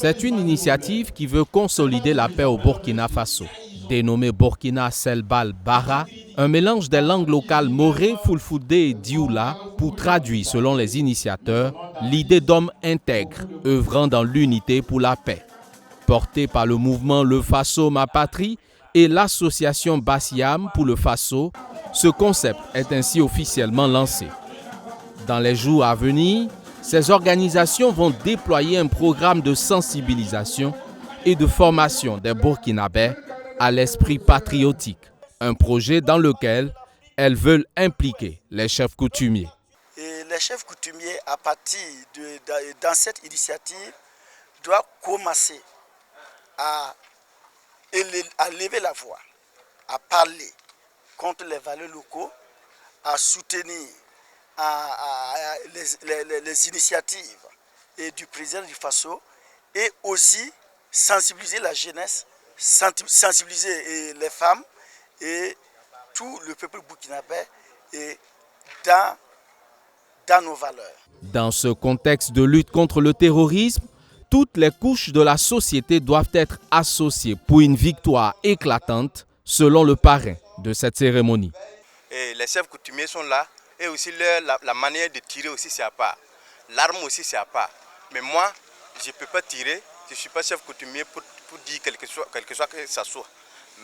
C'est une initiative qui veut consolider la paix au Burkina Faso. Dénommé Burkina Selbal Bara, un mélange des langues locales Moré, Fulfulde et Dioula pour traduire, selon les initiateurs, l'idée d'hommes intègres œuvrant dans l'unité pour la paix. Porté par le mouvement Le Faso Ma Patrie et l'association Bassiam pour le Faso, ce concept est ainsi officiellement lancé. Dans les jours à venir, ces organisations vont déployer un programme de sensibilisation et de formation des Burkinabés à l'esprit patriotique, un projet dans lequel elles veulent impliquer les chefs coutumiers. Et les chefs coutumiers, à partir dans cette initiative, doivent commencer à lever la voix, à parler contre les valeurs locaux, à soutenir les initiatives et du président du Faso et aussi sensibiliser la jeunesse, sensibiliser les femmes et tout le peuple burkinabé dans nos valeurs. Dans ce contexte de lutte contre le terrorisme, toutes les couches de la société doivent être associées pour une victoire éclatante, selon le parrain de cette cérémonie. Et les chefs coutumiers sont là et aussi la manière de tirer aussi c'est à part. L'arme aussi c'est à part. Mais moi, je ne peux pas tirer, je ne suis pas chef coutumier pour dire quelque chose que ça soit.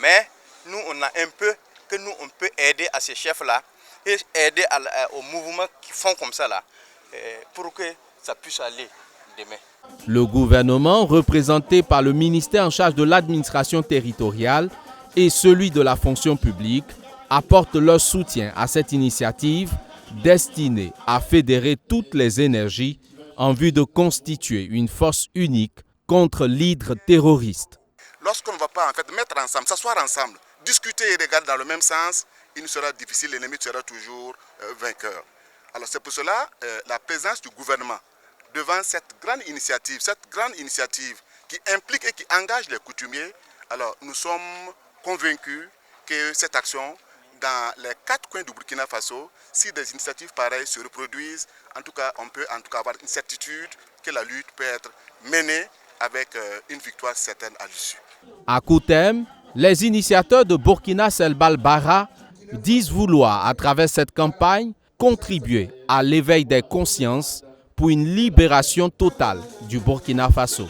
Mais nous, on a un peu que nous, on peut aider à ces chefs-là et aider aux mouvements qui font comme ça là, pour que ça puisse aller demain. Le gouvernement, représenté par le ministère en charge de l'administration territoriale et celui de la fonction publique, apporte leur soutien à cette initiative destinée à fédérer toutes les énergies en vue de constituer une force unique contre l'hydre terroriste. Lorsqu'on ne va pas en fait mettre ensemble, s'asseoir ensemble, discuter et regarder dans le même sens, il nous sera difficile, l'ennemi sera toujours vainqueur. Alors c'est pour cela la présence du gouvernement devant cette grande initiative qui implique et qui engage les coutumiers. Alors nous sommes convaincus que cette action, dans les 4 coins du Burkina Faso, si des initiatives pareilles se reproduisent, en tout cas on peut avoir une certitude que la lutte peut être menée avec une victoire certaine à l'issue. À court terme, les initiateurs de Burkina Selbal Bara disent vouloir, à travers cette campagne, contribuer à l'éveil des consciences pour une libération totale du Burkina Faso.